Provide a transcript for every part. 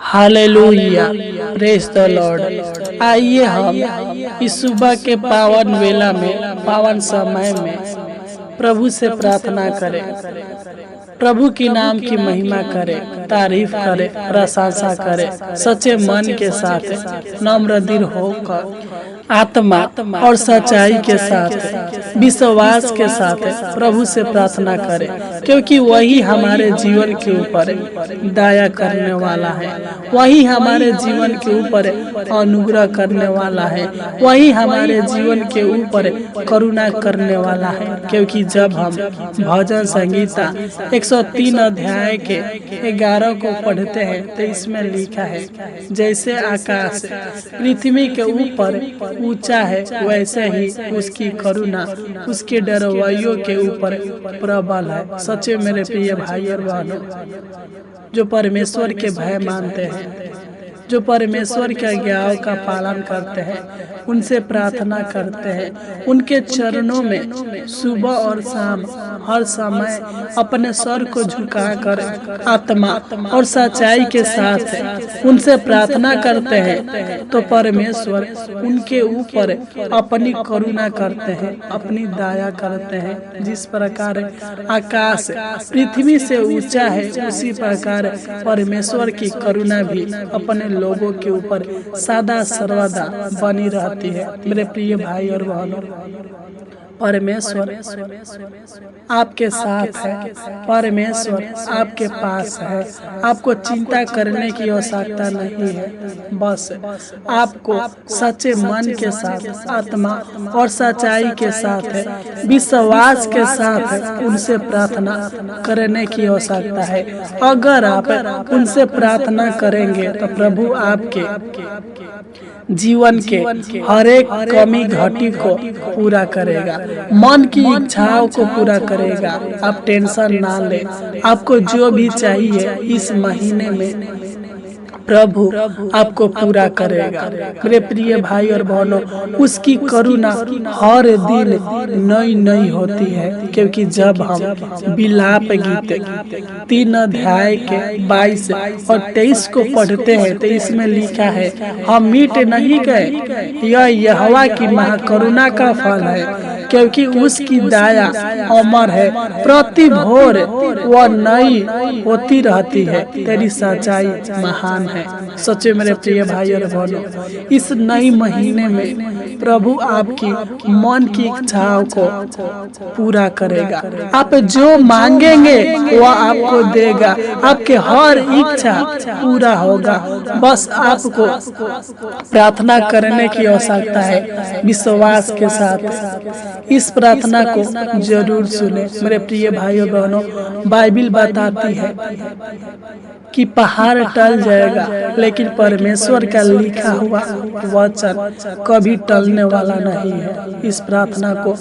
Hallelujah, praise the Lord. आइए हम इस सुबह के पावन वेला में, पावन समय में प्रभु से प्रार्थना करें, प्रभु की नाम की महिमा करें, तारीफ करें, प्रशंसा करें, सच्चे मन के साथ, नम्र दिल होकर, आत्मा और सच्चाई के साथ, विश्वास के साथ प्रभु से प्रार्थना करें, क्योंकि वही हमारे जीवन के ऊपर दया करने वाला है, वही हमारे जीवन के ऊपर अनुग्रह करने वाला है, वही हमारे जीवन के ऊपर करुणा करने वाला है। क्योंकि जब हम भजन संगीता 103 अध्याय के 11 को पढ़ते हैं तो इसमें लिखा है, जैसे आकाश पृथ्वी के ऊपर ऊंचा है वैसे ही उसकी करुणा उसके डरवाइयों के ऊपर प्रबल है। सच्चे मेरे प्रिय भाई और बहनों, जो परमेश्वर के भय मानते हैं, जो परमेश्वर के आज्ञाओं का पालन करते हैं, उनसे प्रार्थना करते हैं, उनके चरणों में सुबह और शाम हर समय अपने सर को झुकाकर आत्मा और सच्चाई के साथ उनसे प्रार्थना करते हैं, तो परमेश्वर उनके ऊपर अपनी करुणा करते हैं, अपनी दया करते हैं। जिस प्रकार आकाश पृथ्वी से ऊंचा है, उसी प्रकार परमेश्वर की करुणा भी अपने लोगों के ऊपर सदा सर्वदा बनी रहती है। मेरे प्रिय भाई और बहनों, परमेश्वर आपके साथ है, परमेश्वर आपके पास है। आपको चिंता करने की आवश्यकता नहीं है, बस आपको सच्चे मन के साथ, आत्मा और सच्चाई के साथ, विश्वास के साथ उनसे प्रार्थना करने की आवश्यकता है। अगर आप उनसे प्रार्थना करेंगे तो प्रभु आपके जीवन के हर एक कमी घटी को पूरा करेगा, मन की इच्छाओं को पूरा करेगा। आप टेंशन ना ले, आपको जो भी चाहिए इस महीने में प्रभु आपको पूरा करेगा। मेरे प्रिय भाई और बहनों, उसकी करुणा हर दिन नई नई होती है। क्योंकि जब हम विलाप गीत 3 अध्याय के 22 और 23 को पढ़ते हैं तो इसमें लिखा है, हम मिट नहीं गए, यह यहोवा की महाकरुणा का फल है, क्योंकि उसकी दया अमर है, प्रति भोर वह नई होती रहती है, तेरी सच्चाई महान है। सच्चे मेरे प्रिय भाई और बहनों, इस नई महीने में प्रभु आपकी मन की इच्छाओं को पूरा करेगा। आप जो मांगेंगे वह आपको देगा, आपके हर इच्छा पूरा होगा। बस आपको प्रार्थना करने की आवश्यकता है विश्वास के साथ। इस प्रार्थना को जरूर सुने मेरे प्रिय भाई और बहनों। बाइबिल बताती है कि पहाड़ टल जाएगा, लेकिन परमेश्वर का लिखा हुआ वचन कभी टलने वाला नहीं है। इस प्रार्थना को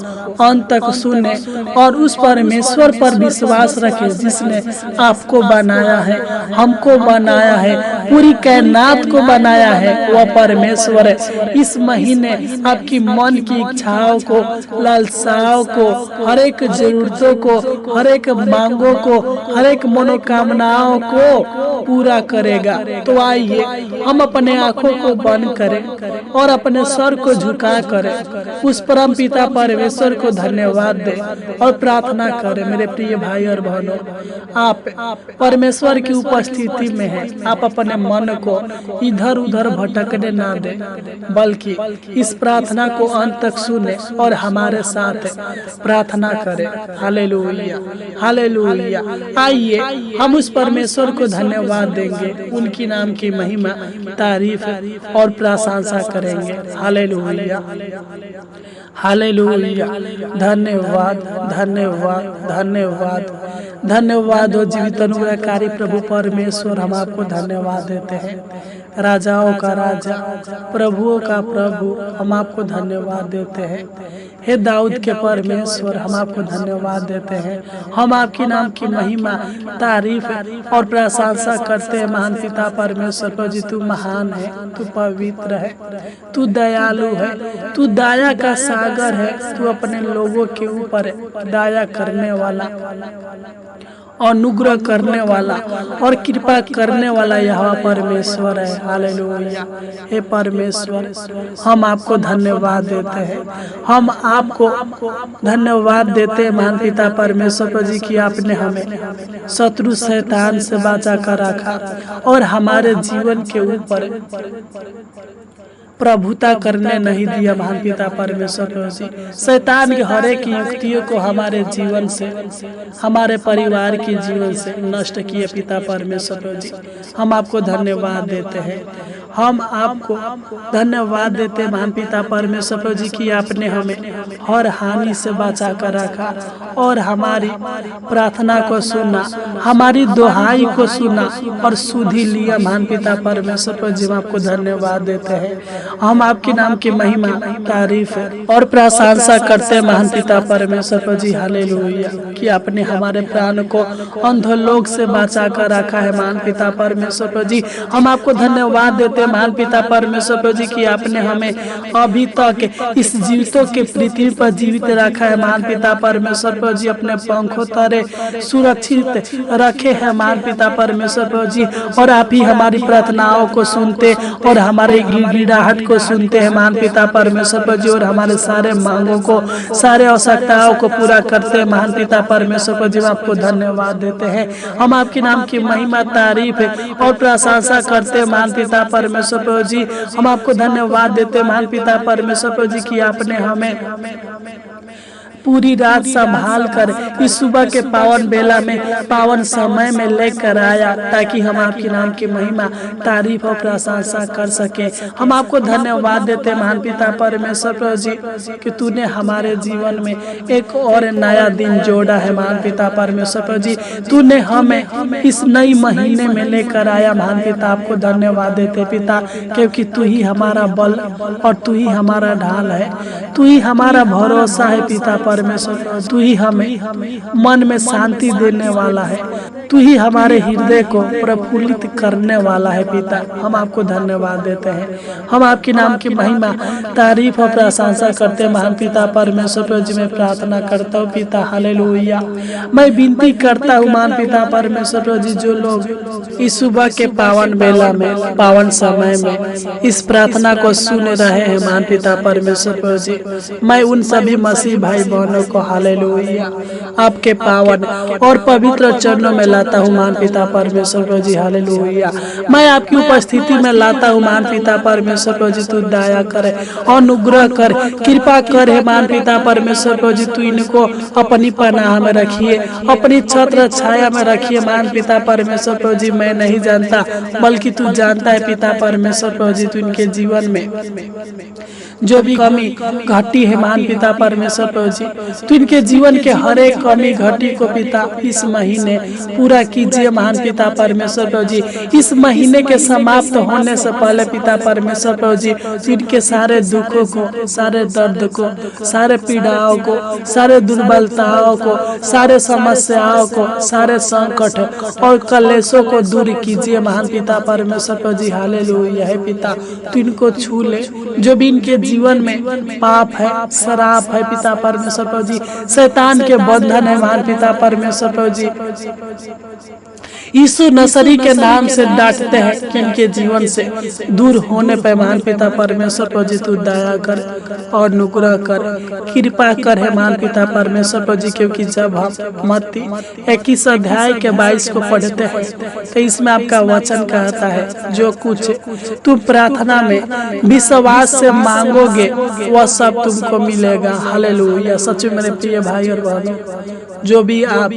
अंत तक सुने और उस परमेश्वर पर विश्वास रखें जिसने आपको बनाया है, हमको बनाया है, पूरी कायनात को बनाया है। वह परमेश्वर है। इस महीने आपकी मन की इच्छाओं को, लालसाओं को, हर एक जरूरतों को, हर एक मांगों को, हर एक मनोकामनाओं को पूरा करेगा। तो आइए हम अपने आंखों को बंद करें और अपने सर को झुका करें, उस परम पिता परमेश्वर को धन्यवाद दें और प्रार्थना करें। मेरे प्रिय भाई और बहनों, आप परमेश्वर की उपस्थिति में हैं। आप अपने मन को इधर उधर भटकने ना दें, बल्कि इस प्रार्थना को अंत तक सुने और हमारे साथ प्रार्थना करें। Hallelujah, hallelujah. आइए हम उस परमेश्वर को धन्यवाद देंगे, उनकी नाम की महिमा, तारीफ और प्रशंसा करेंगे। Hallelujah, hallelujah. धन्यवाद, धन्यवाद, धन्यवाद, धन्यवाद हो जीवित अनुग्रहकारी प्रभु परमेश्वर। हम आपको धन्यवाद देते हैं, राजाओं का राजा, प्रभुओं का प्रभु। हम आपको धन्यवाद देते हैं। हे दाऊद के परमेश्वर, हम आपको धन्यवाद देते हैं। हम आपके नाम की महिमा, तारीफ और प्रशंसा करते हैं। महान पिता परमेश्वर प्रभु जी, तू महान है, तू पवित्र है, तू दयालु है, तू दया का सागर है। तू अपने लोगों के ऊपर दया करने वाला अनुग्रह करने वाला और कृपा करने वाला यहोवा परमेश्वर है। हालेलुया। हे परमेश्वर, हम आपको धन्यवाद देते हैं, हम आपको धन्यवाद देते हैं महान पिता परमेश्वर जी की आपने हमें शत्रु शैतान से बचा कर रखा और हमारे जीवन के ऊपर प्रभुता करने नहीं दिया। महान पिता परमेश्वर जी शैतान के हर एक युक्तियों को हमारे जीवन से, हमारे परिवार के जीवन से नष्ट किए। पिता परमेश्वर जी हम आपको धन्यवाद देते हैं, हम आपको धन्यवाद देते हैं महान पिता परमेश्वर जी की आपने हमें हर हानि से बचा कर रखा और हमारी प्रार्थना को सुना, हमारी दुहाई को सुना और सुधि लिया। महान पिता परमेश्वर जी हम आपको धन्यवाद देते हैं, हम आपके नाम की महिमा तारीफ और प्रशंसा करते हैं महान पिता परमेश्वर जी। हालेलुया कि आपने हमारे प्राण को अंधोलोक से बचा कर रखा है। महान पिता परमेश्वर जी हम आपको धन्यवाद देते हैं महान पिता परमेश्वर जी की आपने हमें अभी तक इस जीवितों के पृथ्वी पर जीवित रखा है। महान पिता परमेश्वर जी अपने पंखों तले सुरक्षित रखे हैं महान पिता परमेश्वर जी, और आप ही हमारी प्रार्थनाओं को सुनते और हमारे गिड़गिड़ाहट को सुनते हैं महान पिता परमेश्वर जी, और हमारे सारे मांगों को, सारे आवश्यकताओं को पूरा करते हैं महान पिता परमेश्वर जी। हम आपको धन्यवाद देते हैं, हम आपके नाम की महिमा तारीफ और प्रशंसा करते हैं महान पिता परमेश्वर जी। हम आपको धन्यवाद देते हैं महान पिता परमेश्वर जी की आपने हमें पूरी रात संभाल कर इस सुबह के पावन बेला में, पावन समय में लेकर आया ताकि हम आपके नाम की महिमा तारीफ और प्रशंसा कर सके। हम आपको धन्यवाद देते हैं महान पिता परमेश्वर जी कि तूने हमारे जीवन में एक और नया दिन जोड़ा है। महान पिता परमेश्वर जी तूने हमें इस नई महीने में लेकर आया। महान पिता आपको धन्यवाद देते पिता, क्योंकि तू ही हमारा बल और तू ही हमारा ढाल है, तू ही हमारा भरोसा है पिता परमेश्वर। तू ही हमें मन में शांति देने वाला है, तू ही हमारे हृदय को प्रफुल्लित करने वाला है पिता। हम आपको धन्यवाद देते हैं, हम आपके नाम की महिमा तारीफ और प्रशंसा करते हैं महान पिता परमेश्वर जी। मैं प्रार्थना करता हूँ पिता, हालेलुया। मैं विनती करता हूँ महान पिता परमेश्वर जी, जो लोग इस सुबह के पावन बेला में, पावन समय में इस प्रार्थना को सुन रहे हैं महान पिता परमेश्वर जी, मैं उन सभी मसीह भाई बहनों को हालेलुया आपके पावन और पवित्र चरणों में लाता हूँ महान पिता परमेश्वर जी। हालेलुया मैं आपकी उपस्थिति में लाता हूँ महान पिता परमेश्वर जी। तू दया करे, अनुग्रह कर, कृपा करे महान पिता परमेश्वर जी। तू इनको अपनी पनाह में रखिए, अपनी छत्र छाया में रखिए महान पिता परमेश्वर जी। मैं नहीं जानता बल्कि तू जानता है पिता परमेश्वर जी। तू इनके जीवन में जो भी कमी घटी है महान पिता परमेश्वर जी, तो इनके जीवन के हर एक कमी घटी को पिता इस महीने पूरा कीजिए महान पिता परमेश्वर जी। इस महीने के समाप्त होने से पहले पिता परमेश्वर जी इनके सारे दुखों को, सारे दर्द को, सारे पीड़ाओं को, सारे दुर्बलताओं को, सारे समस्याओं को, सारे संकट और कलेशों को दूर कीजिए महान पिता परमेश्वर जी। हालेलुया है पिता, तो इनको छू ले। जो भी इनके जीवन में पाप है, शराब है पिता परमेश्वर जी, शैतान के बंधन है महान पिता परमेश्वर जी, यीशु नसरी के नाम से डांटते हैं कि इनके जीवन से दूर होने पर महान पिता परमेश्वर जी तू दया कर और अनुग्रह कर, कृपा कर है महान पिता परमेश्वर जी। क्योंकि जब हम मत्ती 21 अध्याय के 22 को पढ़ते हैं तो इसमें आपका वचन कहता है, जो कुछ तुम प्रार्थना में विश्वास से मांगोगे वह सब तुमको मिलेगा। हालेलुया। सच में मेरे प्रिय भाई और बहनों, जो भी आप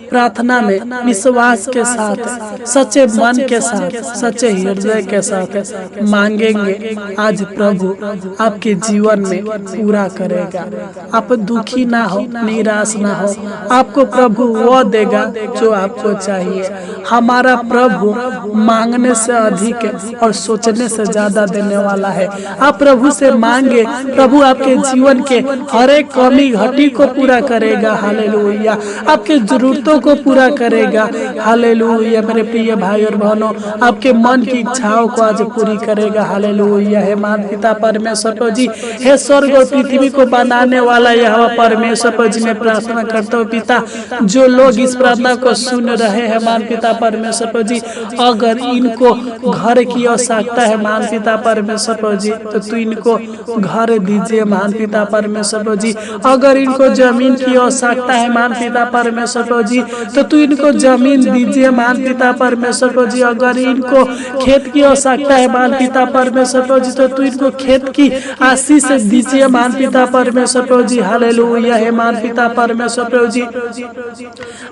प्रार्थना में विश्वास के साथ, सच्चे मन के साथ, सच्चे हृदय के साथ मांगेंगे, आज प्रभु आपके जीवन में पूरा करेगा। आप दुखी ना हो, निराश ना हो, आपको प्रभु वो देगा जो आपको चाहिए। हमारा प्रभु मांगने से अधिक और सोचने से ज्यादा देने वाला है। आप प्रभु से मांगे, प्रभु आपके जीवन के हर एक कमी घटी को पूरा करेगा। हालेलुया। हालेलुया। आपके जरूरतों को पूरा करेगा, हालेलुया। मेरे प्रिय भाई और बहनों, आपके मन की इच्छाओं को आज पूरी करेगा, हालेलुया। हे मान पिता परमेश्वर प्रभु जी, हे स्वर्ग और पृथ्वी को बनाने वाला यहोवा परमेश्वर प्रभु जी, मैं प्रार्थना करता हूँ पिता, जो लोग इस प्रार्थना को सुन रहे हैं मान पिता परमेश्वर प्रभु जी, अगर इनको घर की आवश्यकता है मान पिता परमेश्वर प्रभु जी, तो तू इनको घर दीजिए मान पिता परमेश्वर प्रभु जी। अगर इनको जमीन की आवश्यकता है मान पिता परमेश्वर प्रभु जी, तो तू इनको जमीन दीजिए मान पिता परमेश्वर प्रभु जी। अगर इनको खेत की आवश्यकता है मान पिता परमेश्वर प्रभु जी, तो तू इनको खेत की आशीष दीजिए मान पिता परमेश्वर प्रभु जी, हालेलुया। हे मान पिता परमेश्वर प्रभु जी,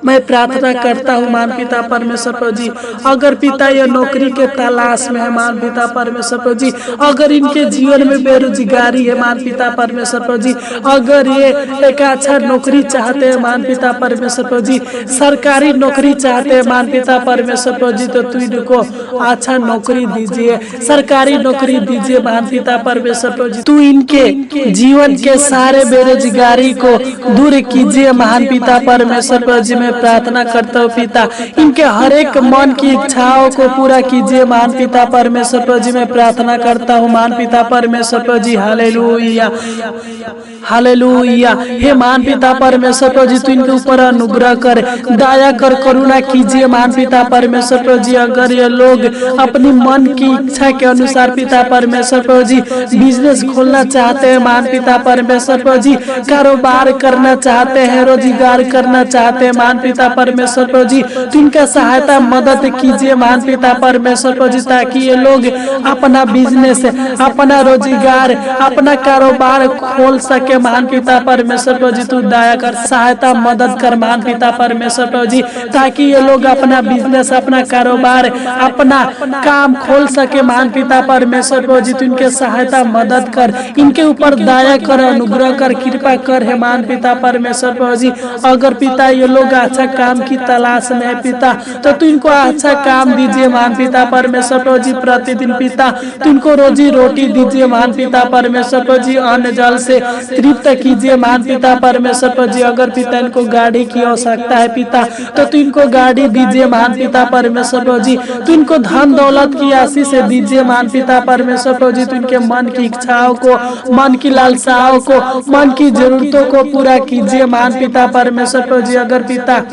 मैं प्रार्थना करता हूँ मान पिता परमेश्वर प्रभु जी, अगर पिता ये नौकरी के तलाश में है मान पिता परमेश्वर प्रभु जी, अगर इनके जीवन में बेरोजगारी है मान पिता परमेश्वर प्रभु जी, अगर ये एक अच्छा नौकरी चाहते हैं मान पिता परमेश्वर प्रभु जी, सरकारी नौकरी चाहते हैं मान पिता परमेश्वर प्रभु जी, तो तू इनको अच्छा नौकरी दीजिए, सरकारी नौकरी दीजिए मान पिता परमेश्वर प्रभु जी। तू इनके जीवन के सारे बेरोजगारी को दूर कीजिए महान पिता परमेश्वर प्रभु जी। मैं प्रार्थना करता हूँ पिता, इनके हर एक मन की इच्छाओं को पूरा कीजिए महान पिता परमेश्वर प्रभु जी। मैं प्रार्थना करता हूँ महान पिता परमेश्वर प्रभु जी, हालेलुया हालेलुया। हे महान पिता परमेश्वर प्रभु जी, तू इनके ऊपर अनुग्रह कर, दया कर, करुणा कीजिए महान पिता परमेश्वर प्रभु जी। अगर ये लोग अपनी मन की इच्छा के अनुसार पिता परमेश्वर प्रभु जी बिजनेस खोलना चाहते हैं महान पिता परमेश्वर प्रभु जी, कारोबार करना चाहते हैं, रोजगार करना चाहते हैं महान पिता परमेश्वर प्रभु जी, तो इनका सहायता मदद कीजिए महान पिता परमेश्वर प्रभु जी, ताकि ये लोग अपना बिजनेस, अपना रोजगार, अपना कारोबार खोल सके महान पिता परमेश्वर प्रभु जी। तू दया कर, सहायता मदद कर महान पिता परमेश्वर प्रभु जी, ताकि ये लोग अपना बिजनेस, अपना कारोबार, अपना काम खोल सके महान पिता परमेश्वर प्रभु जी। तू इनके सहायता मदद कर, इनके ऊपर दया कर, अनुग्रह कर, कृपा कर हे महान पिता परमेश्वर प्रभु जी। अगर पिता ये लोग अच्छा काम की तलाश में है पिता, तो तू इनको अच्छा काम दीजिए महान पिता परमेश्वर प्रभु जी। प्रतिदिन पिता तू इनको रोजी रोटी दीजिए महान पिता परमेश्वर प्रभु जी, अन्न जल से तृप्त कीजिए महान पिता परमेश्वर प्रभु जी। अगर पिता इनको गाड़ी की आवश्यकता है पिता, तो तू इनको गाड़ी दीजिए महान पिता परमेश्वर प्रभु जी। तू इनको धन दौलत की आशीष से दीजिए महान पिता परमेश्वर प्रभु जी। तू इनके मन की इच्छाओं को, मन की लालसाओं को, मन की जरूरतों को पूरा कीजिए महान पिता परमेश्वर प्रभु जी। अगर पिता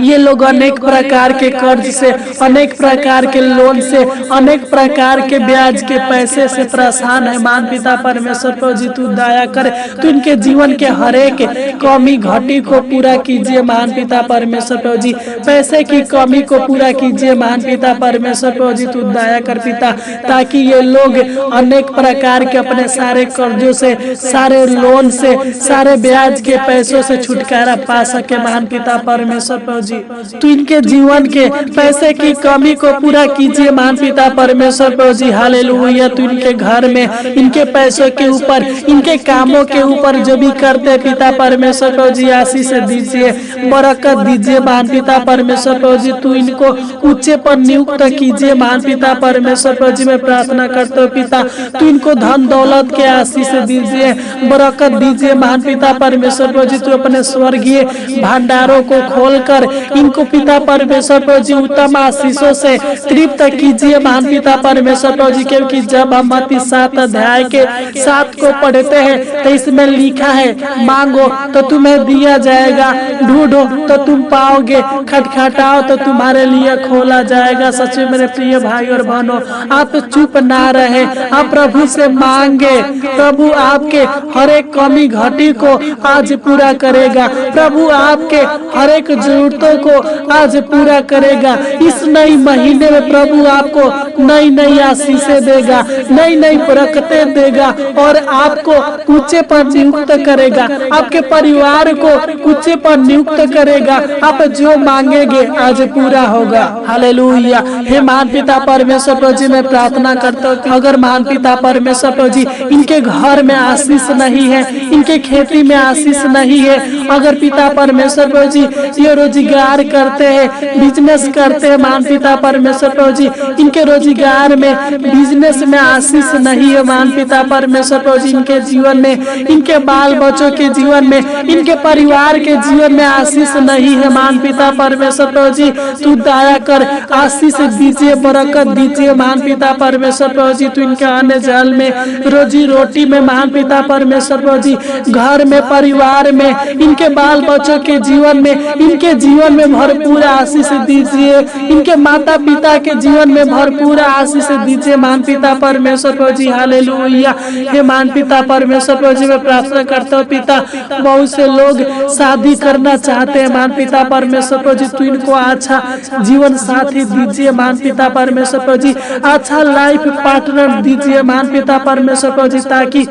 ये लोग अनेक प्रकार के कर्ज से, अनेक प्रकार के लोन से, अनेक प्रकार के ब्याज के पैसे से परेशान है महान पिता परमेश्वर प्रभु जी, तू दया कर, तू इनके जीवन के हर एक कमी घटी को पूरा कीजिए महान पिता परमेश्वर प्रभु जी। पैसे की कमी को पूरा कीजिए महान पिता परमेश्वर प्रभु जी। तू दया कर पिता, ताकि ये लोग अनेक प्रकार के अपने सारे कर्जों से, सारे लोन से, सारे ब्याज के पैसों से छुटकारा पा सके महान पिता परमेश्वर प्रभु जी। तू इनके जीवन के पैसे की कमी को पूरा कीजिए महान पिता परमेश्वर प्रभु जी, हालेलुया। तू इनके घर में, इनके पैसों के ऊपर, इनके कामों के ऊपर जो भी करते पिता परमेश्वर प्रभु जी, आशीष दीजिए, बरकत दीजिए महान पिता परमेश्वर प्रभु जी। तू इनको ऊंचे पर नियुक्त कीजिए महान पिता परमेश्वर प्रभु जी। मैं प्रार्थना करता हूँ पिता, तू इनको धन दौलत के आशीष दीजिए, बरकत दीजिए महान पिता परमेश्वर प्रभु जी। तू अपने स्वर्गीय भंडारों को खोलकर इनको पिता परमेश्वर प्रभु जी उत्तम आशीषों से तृप्त कीजिए महान पिता परमेश्वर प्रभु जी। क्योंकि जब हम मत्ती 7 अध्याय के 7 को पढ़ते हैं तो इसमें लिखा है, मांगो तो तुम्हें दिया जाएगा, ढूंढो तो तुम पाओगे, खटखटाओ तो तुम्हारे लिए खोला जाएगा। सच में मेरे प्रिय भाई और बहनों, आप चुप ना रहे, आप प्रभु से मांगे, प्रभु आपके हर एक कमी घटी को आज पूरा करेगा, प्रभु आपके हर एक जरूरतों को आज पूरा करेगा। इस नई महीने में प्रभु आपको नई नई आशीषें देगा, नई नई बरकतें देगा और आपको ऊंचे पर नियुक्त करेगा, आपके परिवार को ऊंचे पर नियुक्त करेगा। आप जो मांगेंगे आज पूरा होगा, हालेलुया। हे महान पिता परमेश्वर प्रभु जी, मैं प्रार्थना करता हूँ, अगर महान पिता परमेश्वर प्रभु जी इनके घर में आशीष नहीं है, इनके खेती में आशीष नहीं है, अगर पिता परमेश्वर प्रभु जी ये रोजगार करते हैं, बिजनेस करते हैं महान पिता परमेश्वर प्रभु जी, इनके रोजगार रोजगार में, बिजनेस में आशीष नहीं है महान पिता परमेश्वर प्रभु जी। इनके जीवन में, इनके बाल बच्चों के जीवन में, इनके परिवार के जीवन में आशीष नहीं है महान पिता परमेश्वर प्रभु जी। तू दया कर, आशीष दीजिए, बरकत दीजिए महान पिता परमेश्वर प्रभु जी। तू इनके अन्न जल में, रोजी रोटी में महान पिता परमेश्वर प्रभु जी, घर में, परिवार में, इनके बाल बच्चों के जीवन में, इनके जीवन में भरपूर आशीष दीजिए। इनके माता पिता के जीवन में भरपूर आशीष दीजिए महान पिता परमेश्वर प्रभु जी। हालेलुया। हे महान पिता परमेश्वर प्रभु जी, मैं प्रार्थना करता हूँ पिता, बहुत से लोग शादी करना चाहते हैं महान पिता परमेश्वर प्रभु जी। तू इनको अच्छा जीवन साथी दीजिए महान पिता परमेश्वर प्रभु जी, अच्छा लाइफ पार्टनर दीजिए महान पिता परमेश्वर प्रभु जी, ताकि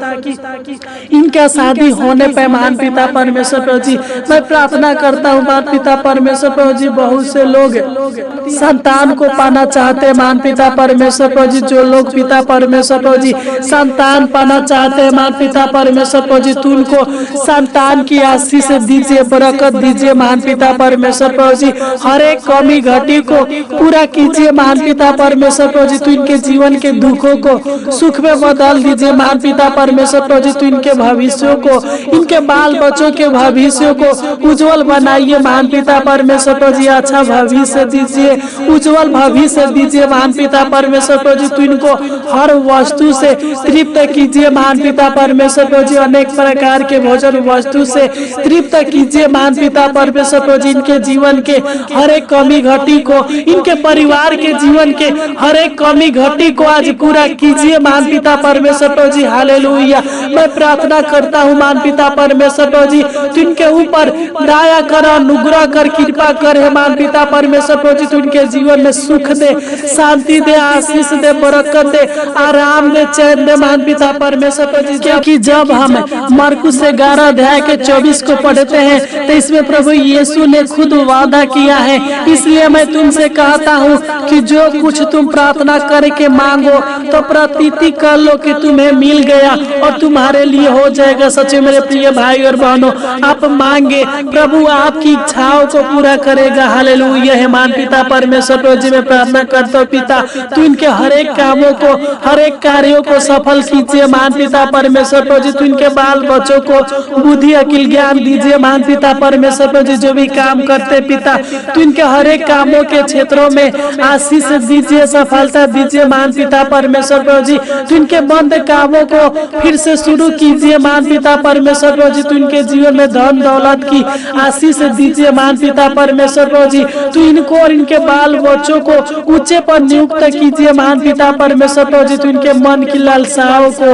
इनका शादी होने पे महान पिता परमेश्वर प्रभु जी मैं प्रार्थना करता हूँ महान पिता परमेश्वर प्रभु जी। बहुत से लोग संतान को पाना चाहते हैं महान पिता परमेश्वर प्रभु जी। जो लोग पिता परमेश्वर प्रभु जी संतान पाना चाहते हैं महान पिता परमेश्वर प्रभु जी, तू उनको संतान की आशीष दीजिए, बरकत दीजिए महान पिता परमेश्वर प्रभु जी। हर एक कमी घटी को पूरा कीजिए महान पिता परमेश्वर प्रभु जी। तू इनके जीवन के दुखों को सुख में बदल दीजिए महान पिता परमेश्वर प्रभु जी। तू इनके भविष्यों को, इनके बाल बच्चों के भविष्यों को उज्जवल बनाइए महान पिता परमेश्वर प्रभु जी। अच्छा भविष्य दीजिए, उज्जवल भविष्य दीजिए महान पिता परमेश्वर प्रभु जी। तू इनको हर वस्तु से तृप्त कीजिए महान पिता परमेश्वर प्रभु जी। अनेक प्रकार के भोजन वस्तु से तृप्त कीजिए महान पिता परमेश्वर प्रभु जी। इनके जीवन के हर एक कमी घटी को, इनके परिवार के जीवन के हर एक कमी घटी को आज पूरा कीजिए महान पिता परमेश्वर प्रभु जी। हालेलुया। मैं प्रार्थना करता हूँ महान पिता परमेश्वर प्रभु जी, तू इनके ऊपर दया कर, अनुग्रह कर, कृपा कर हे महान पिता परमेश्वर प्रभु जी। तू इनके जीवन में सुख दे, शांति दे, आशीष दे, बरकत दे, आराम दे, चैन दे महान पिता परमेश्वर प्रभु जी। क्योंकि जब हम मरकुस 11 अध्याय के 24 को पढ़ते हैं तो इसमें प्रभु यीशु ने खुद वादा किया है। इसलिए मैं तुमसे कहता हूँ कि जो कुछ तुम प्रार्थना करके मांगो तो प्रतीति कर लो कि तुम्हें मिल गया और तुम्हारे लिए हो जाएगा। सच्चे मेरे प्रिय भाई और बहनों, आप मांगे, प्रभु आपकी इच्छाओं को पूरा करेगा। हालेलुया। हे महान पिता परमेश्वर प्रभु जी, मैं प्रार्थना करता हूँ पिता, तू इनके हर एक कामों को, हर एक कार्यों को सफल कीजिए महान पिता परमेश्वर प्रभु जी। तू इनके बाल बच्चों को बुद्धि, अकिल, ज्ञान दीजिए महान पिता परमेश्वर प्रभु जी। जो भी काम करते पिता, तू इनके हर एक कामों के क्षेत्रों में आशीष दीजिए, सफलता दीजिए महान पिता परमेश्वर प्रभु जी। तू इनके बंद कामों को फिर से शुरू कीजिए महान पिता परमेश्वर प्रभु जी। तू इनके जीवन में धन दौलत की आशीष दीजिए महान पिता परमेश्वर प्रभु जी। तू इनको और इनके बाल बच्चों को ऊंचे पर नियुक्त कीजिए महान पिता परमेश्वर प्रभु जी। तू इनके मन की लालसाओं को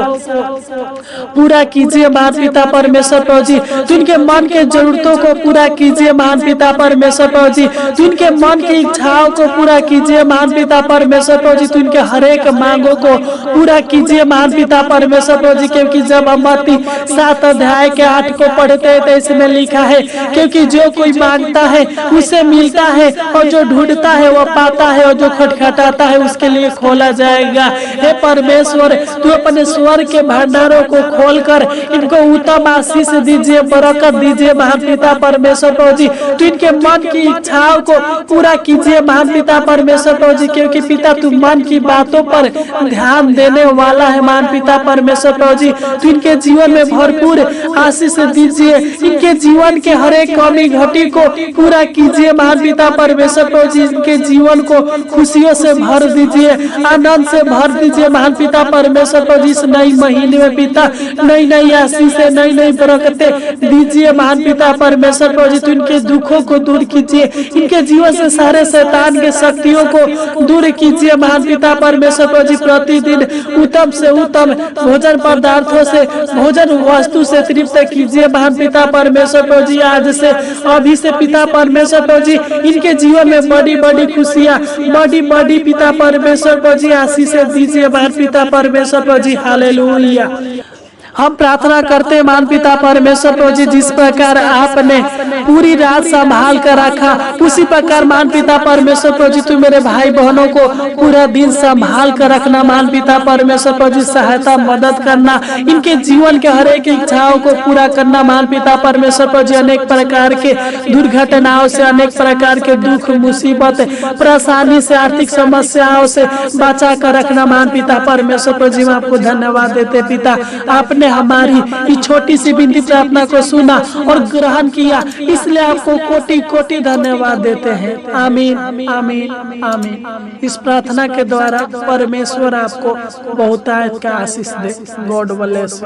पूरा कीजिए महान पिता परमेश्वर प्रभु जी। तू इनके मन के जरूरतों को पूरा कीजिए महान पिता परमेश्वर प्रभु जी। तू इनके मन की इच्छाओं को पूरा कीजिए महान पिता परमेश्वर प्रभु जी। तू इनके हर एक मांगों को पूरा कीजिए महान पिता परमेश्वर प्रभु जी। क्योंकि जब हम मत्ती 7 अध्याय के 8 को पढ़ते हैं तो इसमें लिखा है, क्योंकि जो कोई मांगता है उसे मिलता है, और जो ढूंढता है वो पाता है, और जो खटखटाता है उसके लिए खोला जाएगा। हे परमेश्वर, तू अपने स्वर्ग के भंडारों को खोलकर इनको उत्तम आशीष दीजिए, बरकत दीजिए महान पिता परमेश्वर प्रभु जी। तू इनके मन की इच्छाओं को पूरा कीजिए महान पिता परमेश्वर प्रभु जी। क्योंकि पिता, तू मन की बातों पर ध्यान देने वाला है महान पिता परमेश्वर प्रभु जी। तू इनके जीवन में भरपूर आशीष दीजिए, इनके जीवन के हर एक कमी घटी को पूरा कीजिए महान पिता परमेश्वर प्रभु जी। इनके जीवन को खुशियों से भर दीजिए, आनंद से भर दीजिए महान पिता परमेश्वर प्रभु जी। इस नई महीने में पिता नई नई आशीष, नई नई बरकतें दीजिए महान पिता परमेश्वर प्रभु जी। तू इनके दुखों को दूर कीजिए, इनके जीवन से सारे शैतान के शक्तियों को दूर कीजिए महान पिता परमेश्वर प्रभु जी। प्रतिदिन उत्तम से उत्तम भोजन पदार्थों से, भोजन वस्तु से तृप्त कीजिए महान पिता परमेश्वर प्रभु जी। आज से, अभी से पिता परमेश्वर प्रभु जी, इनके जीवन में बड़ी बड़ी खुशियाँ, बड़ी बड़ी पिता परमेश्वर प्रभु जी आशीष दीजिए महान पिता परमेश्वर प्रभु जी। हालेलुया। हम प्रार्थना करते हैं मान पिता परमेश्वर प्रभु जी, जिस प्रकार आपने पूरी रात संभाल कर रखा, उसी प्रकार मान पिता परमेश्वर प्रभु जी तू मेरे भाई बहनों को पूरा दिन संभाल कर रखना। मान पिता परमेश्वर प्रभु जी सहायता मदद करना, इनके जीवन के हर एक इच्छाओं को पूरा करना। मान पिता परमेश्वर प्रभु जी अनेक प्रकार के दुर्घटनाओं से, अनेक प्रकार के दुख मुसीबत परेशानी से, आर्थिक समस्याओं से बचा कर रखना। मान पिता परमेश्वर प्रभु जी आपको धन्यवाद देते पिता, आपने हमारी इस छोटी सी विनती प्रार्थना को सुना और ग्रहण किया, इसलिए आपको कोटि कोटि धन्यवाद देते हैं। आमीन आमीन आमीन। इस प्रार्थना के द्वारा परमेश्वर आपको बहुतायत का आशीष दे। God bless.